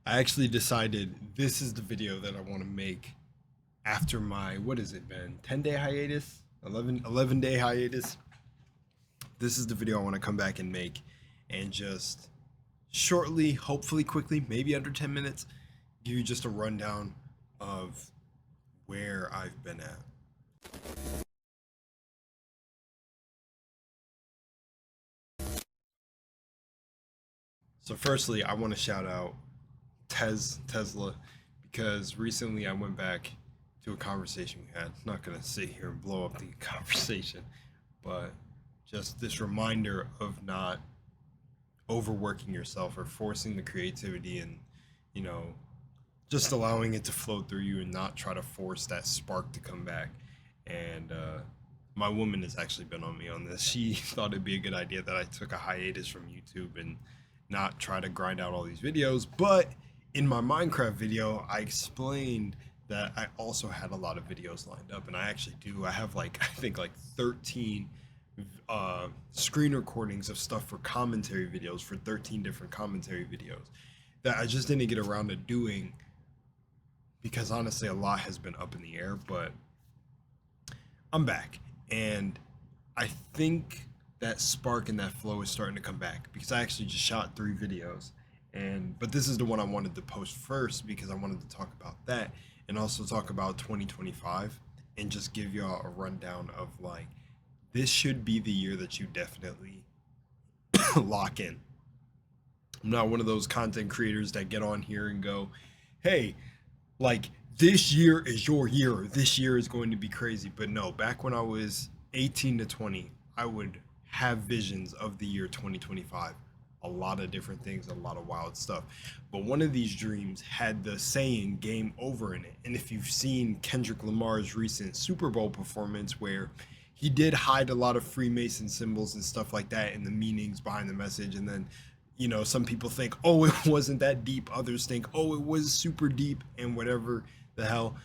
I actually decided this is the video that I want to make after my, what has it been, 10-day hiatus, 11-day hiatus. This is the video I want to come back and make and just shortly, hopefully quickly, maybe under 10 minutes, give you just a rundown of where I've been at. So firstly, I want to shout out Tesla because recently I went back to a conversation we had. Not gonna sit here and blow up the conversation, but just this reminder of not overworking yourself or forcing the creativity and you know just allowing it to flow through you and not try to force that spark to come back. And my woman has actually been on me on this. She thought it'd be a good idea that I took a hiatus from YouTube and not try to grind out all these videos. But in my Minecraft video, I explained that I also had a lot of videos lined up, and I actually do. I have like I think like 13 screen recordings of stuff for commentary videos for 13 different commentary videos that I just didn't get around to doing because honestly a lot has been up in the air, but I'm back, and I think that spark and that flow is starting to come back because I actually just shot 3 videos, and but this is the one I wanted to post first because I wanted to talk about that and also talk about 2025 and just give y'all a rundown of like this should be the year that you definitely lock in. I'm not one of those content creators that get on here and go, hey, like this year is your year, or this year is going to be crazy. But no, back when I was 18 to 20, I would have visions of the year 2025. A lot of different things, a lot of wild stuff. But one of these dreams had the saying game over in it. And if you've seen Kendrick Lamar's recent Super Bowl performance where he did hide a lot of Freemason symbols and stuff like that and the meanings behind the message, and then some people think, oh, it wasn't that deep. Others think, oh, it was super deep and whatever the hell.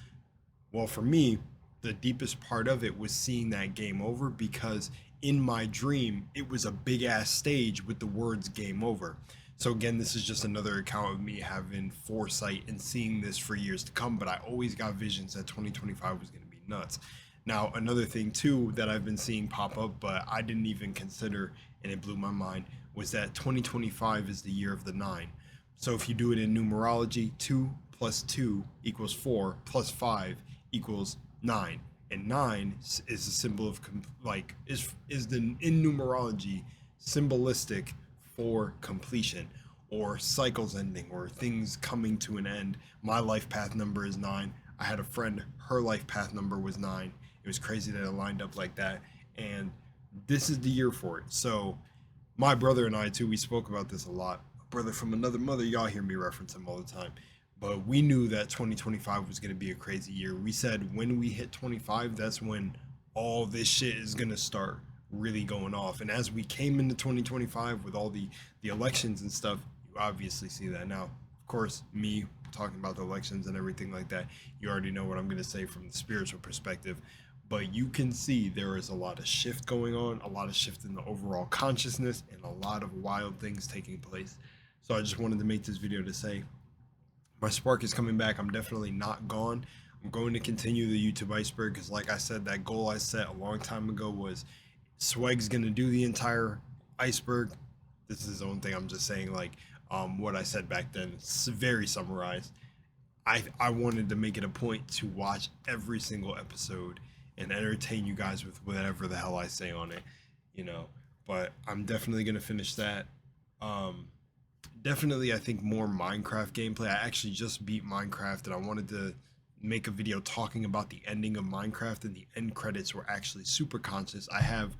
Well, for me, the deepest part of it was seeing that game over because in my dream, it was a big ass stage with the words game over. So again, this is just another account of me having foresight and seeing this for years to come, but I always got visions that 2025 was going to be nuts. Now, another thing too that I've been seeing pop up, but I didn't even consider, and it blew my mind, was that 2025 is the year of the 9. So if you do it in numerology, 2 plus 2 equals 4 plus 5 equals 9. And 9 is a symbol of like is the in numerology symbolistic for completion or cycles ending or things coming to an end. My life path number is 9. I had a friend, her life path number was 9. It was crazy that it lined up like that, and this is the year for it. So my brother and I too, we spoke about this a lot. A brother from another mother, y'all hear me reference him all the time. But we knew that 2025 was going to be a crazy year. We said when we hit 25, that's when all this shit is going to start really going off. And as we came into 2025 with all the elections and stuff, you obviously see that now. Of course, me talking about the elections and everything like that, you already know what I'm going to say from the spiritual perspective. But you can see there is a lot of shift going on, a lot of shift in the overall consciousness, and a lot of wild things taking place. So I just wanted to make this video to say my spark is coming back. I'm definitely not gone. I'm going to continue the YouTube iceberg because, like I said, that goal I set a long time ago was Swag's gonna do the entire iceberg. This is his own thing. I'm just saying, like, what I said back then. It's very summarized. I wanted to make it a point to watch every single episode and entertain you guys with whatever the hell I say on it, you know. But I'm definitely gonna finish that. Um, Definitely, I think more Minecraft gameplay. I actually just beat Minecraft, and I wanted to make a video talking about the ending of Minecraft, and the end credits were actually super conscious. I have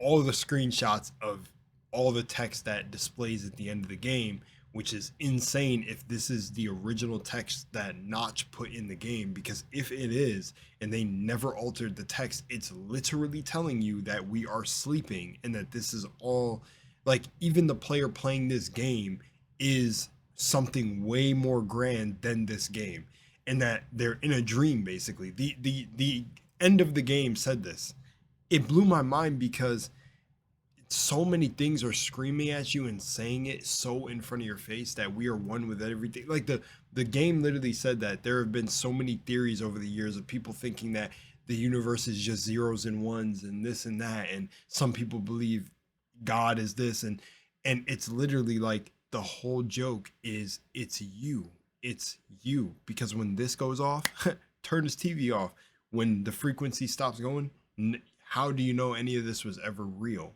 all of the screenshots of all the text that displays at the end of the game, which is insane if this is the original text that Notch put in the game, because if it is and they never altered the text, it's literally telling you that we are sleeping and that this is all like even the player playing this game is something way more grand than this game, and that they're in a dream basically. The end of the game said this. It blew my mind because so many things are screaming at you and saying it so in front of your face that we are one with everything. Like the game literally said that there have been so many theories over the years of people thinking that the universe is just zeros and ones and this and that, and some people believe God is this, and it's literally like the whole joke is it's you, because when this goes off, turn his TV off. When the frequency stops going, how do you know any of this was ever real?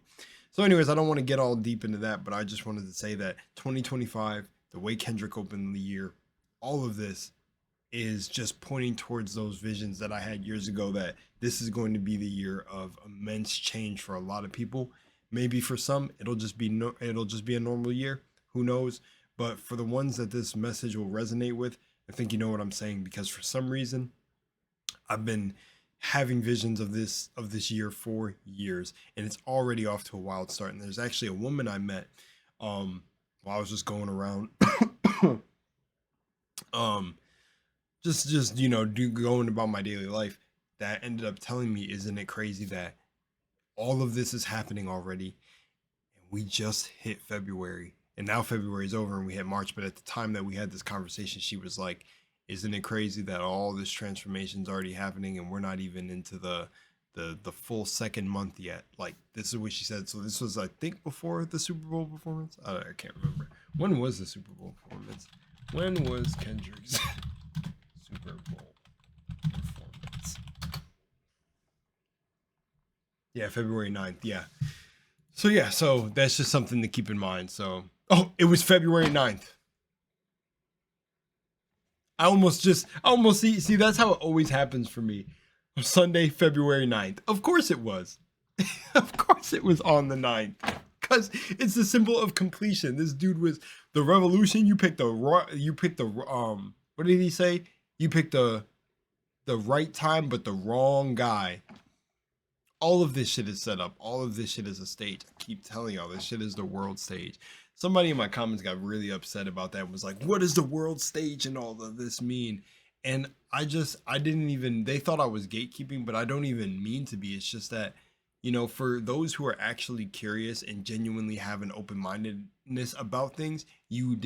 So anyways, I don't want to get all deep into that, but I just wanted to say that 2025, the way Kendrick opened the year, all of this is just pointing towards those visions that I had years ago, that this is going to be the year of immense change for a lot of people. Maybe for some it'll just be it'll just be a normal year. Who knows? But for the ones that this message will resonate with, I think you know what I'm saying, because for some reason I've been having visions of this year for years, and it's already off to a wild start. And there's actually a woman I met while I was just going around um just going about my daily life, that ended up telling me, isn't it crazy that all of this is happening already, and we just hit February, and now February's over and we hit March. But at the time that we had this conversation, she was like, isn't it crazy that all this transformation's already happening and we're not even into the full second month yet? Like, this is what she said. So this was, I think, before the Super Bowl performance. I can't remember. When was the Super Bowl performance? When was Kendrick's Super Bowl performance? Yeah, February 9th. Yeah. So yeah, so that's just something to keep in mind. So, oh, it was February 9th. I almost see that's how it always happens for me. Sunday, February 9th. Of course it was. Of course it was on the 9th. Cuz it's the symbol of completion. This dude was the revolution. You picked the what did he say? You picked the right time but the wrong guy. All of this shit is set up. All of this shit is a stage. I keep telling y'all, this shit is the world stage. Somebody in my comments got really upset about that and was like, what does the world stage and all of this mean? And I didn't even, they thought I was gatekeeping, but I don't even mean to be. It's just that, for those who are actually curious and genuinely have an open-mindedness about things, you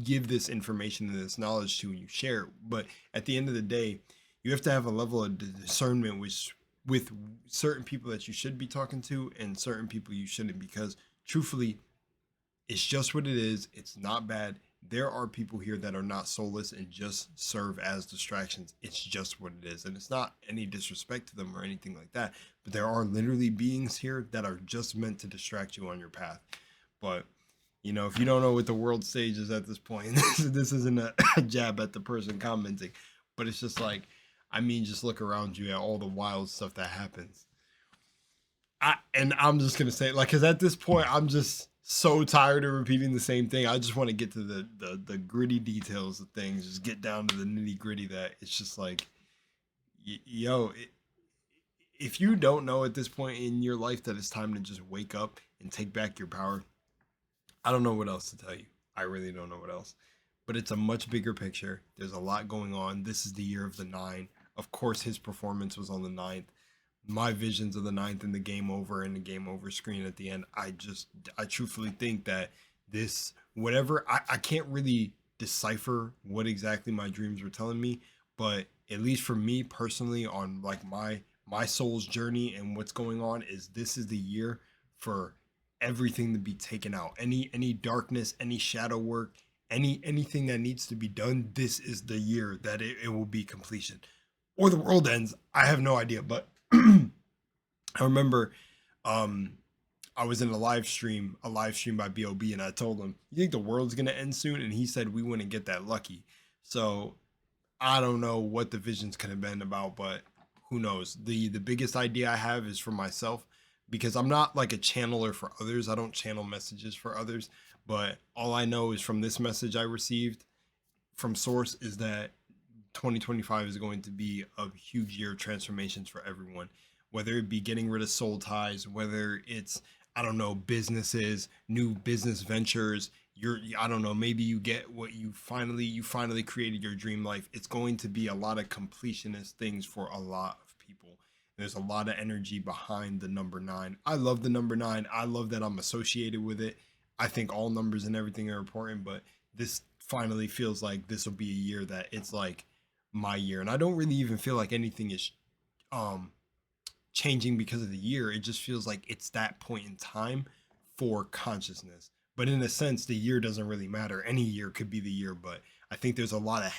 give this information and this knowledge to, and you share it. But at the end of the day, you have to have a level of discernment with certain people that you should be talking to and certain people you shouldn't, because truthfully, it's just what it is. It's not bad. There are people here that are not soulless and just serve as distractions. It's just what it is. And it's not any disrespect to them or anything like that, but there are literally beings here that are just meant to distract you on your path. But if you don't know what the world stage is at this point, this isn't a jab at the person commenting, but it's just like, just look around you at all the wild stuff that happens. I'm just gonna say, like, because at this point, I'm just so tired of repeating the same thing. I just want to get to the gritty details of things, just get down to the nitty gritty. That it's just like, if you don't know at this point in your life that it's time to just wake up and take back your power, I don't know what else to tell you. I really don't know what else. But it's a much bigger picture. There's a lot going on. This is the year of the 9. Of course, his performance was on the 9th. My visions of the 9th and the game over and the game over screen at the end, I truthfully think that this, whatever, I can't really decipher what exactly my dreams were telling me, but at least for me personally, on like my soul's journey and what's going on, is this is the year for everything to be taken out. Any darkness, any shadow work, anything that needs to be done, this is the year that it will be completion. Or the world ends. I have no idea, but I remember I was in a live stream by B.O.B, and I told him, you think the world's gonna end soon? And he said we wouldn't get that lucky. So I don't know what the visions could have been about, but who knows? The biggest idea I have is for myself, because I'm not like a channeler for others. I don't channel messages for others, but all I know is from this message I received from source is that 2025 is going to be a huge year of transformations for everyone, whether it be getting rid of soul ties, whether it's, I don't know, businesses, new business ventures. I don't know, maybe you get what you finally created your dream life. It's going to be a lot of completionist things for a lot of people. There's a lot of energy behind the number 9. I love the number 9. I love that I'm associated with it. I think all numbers and everything are important, but this finally feels like this will be a year that it's like my year. And I don't really even feel like anything is um changing because of the year. It just feels like it's that point in time for consciousness. But in a sense, the year doesn't really matter. Any year could be the year, but I think there's a lot of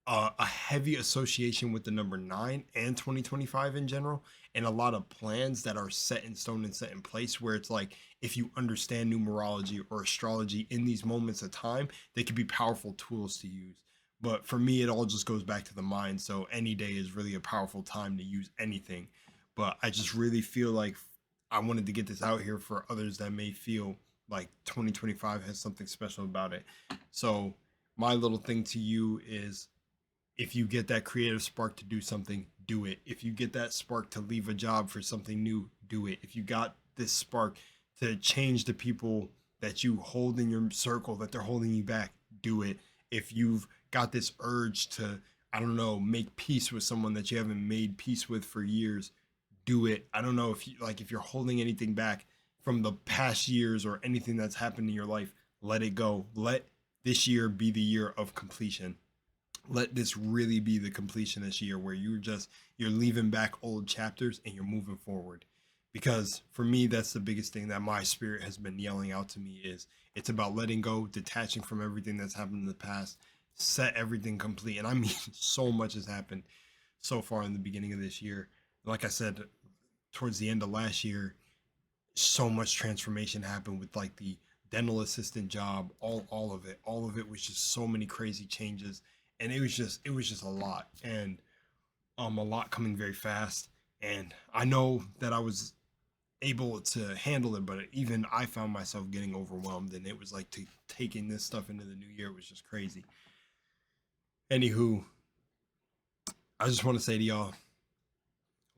a heavy association with the number 9 and 2025 in general, and a lot of plans that are set in stone and set in place, where it's like, if you understand numerology or astrology in these moments of time, they could be powerful tools to use. But for me, it all just goes back to the mind. So any day is really a powerful time to use anything. But I just really feel like I wanted to get this out here for others that may feel like 2025 has something special about it. So my little thing to you is, if you get that creative spark to do something, do it. If you get that spark to leave a job for something new, do it. If you got this spark to change the people that you hold in your circle, that they're holding you back, do it. If you've got this urge to, I don't know, make peace with someone that you haven't made peace with for years, do it. I don't know if you, like, if you're holding anything back from the past years or anything that's happened in your life, let it go. Let this year be the year of completion. Let this really be the completion this year, where you're leaving back old chapters and you're moving forward. Because for me, that's the biggest thing that my spirit has been yelling out to me, is it's about letting go, detaching from everything that's happened in the past, set everything complete. And I mean, so much has happened so far in the beginning of this year. Like I said, towards the end of last year, so much transformation happened with like the dental assistant job, all of it was just so many crazy changes. And it was just a lot, and a lot coming very fast. And I know that I was able to handle it, but even I found myself getting overwhelmed, and it was like, taking this stuff into the new year was just crazy. Anywho, I just want to say to y'all,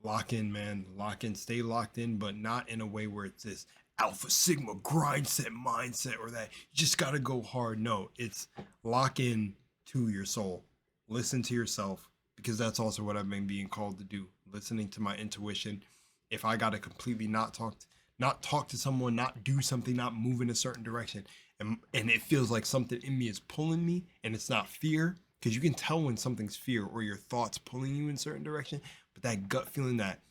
lock in, man. Lock in, stay locked in, but not in a way where it's this alpha sigma grind set mindset, or that you just gotta go hard. No, it's lock in to your soul. Listen to yourself, because that's also what I've been being called to do. Listening to my intuition. If I gotta completely not talk to someone, not do something, not move in a certain direction, and it feels like something in me is pulling me, and it's not fear, because you can tell when something's fear or your thoughts pulling you in a certain direction, but that gut feeling that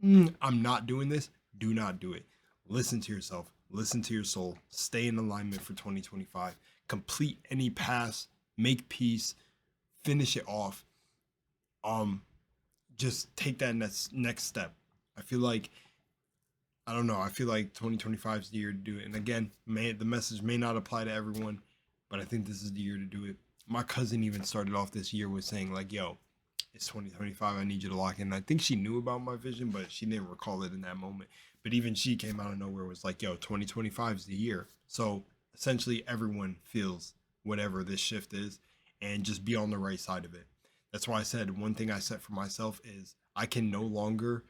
I'm not doing this, do not do it. Listen to yourself, listen to your soul, stay in alignment for 2025, complete any past, make peace, finish it off. Just take that next step. I feel like, I don't know, I feel like 2025 is the year to do it. And again, the message may not apply to everyone, but I think this is the year to do it. My cousin even started off this year with saying like, yo, it's 2025, I need you to lock in. And I think she knew about my vision, but she didn't recall it in that moment. But even she came out of nowhere, was like, yo, 2025 is the year. So essentially everyone feels whatever this shift is, and just be on the right side of it. That's why I said, one thing I set for myself is I can no longer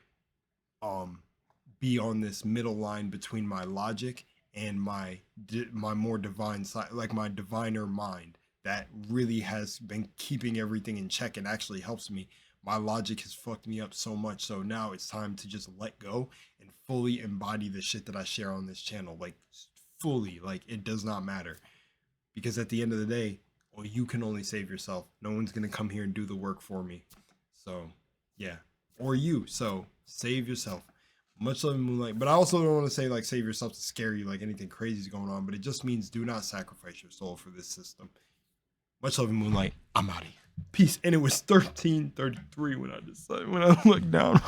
be on this middle line between my logic and my more divine side, like my diviner mind that really has been keeping everything in check and actually helps me. My logic has fucked me up so much, so now it's time to just let go and fully embody the shit that I share on this channel, like fully. Like, it does not matter, because at the end of the day, well, you can only save yourself. No one's gonna come here and do the work for me. So yeah, or you. So save yourself. Much love in Moonlight. But I also don't want to say like save yourself to scare you like anything crazy is going on, but it just means do not sacrifice your soul for this system. Much love in Moonlight. I'm out of here. Peace. And it was 13:33 when I looked down.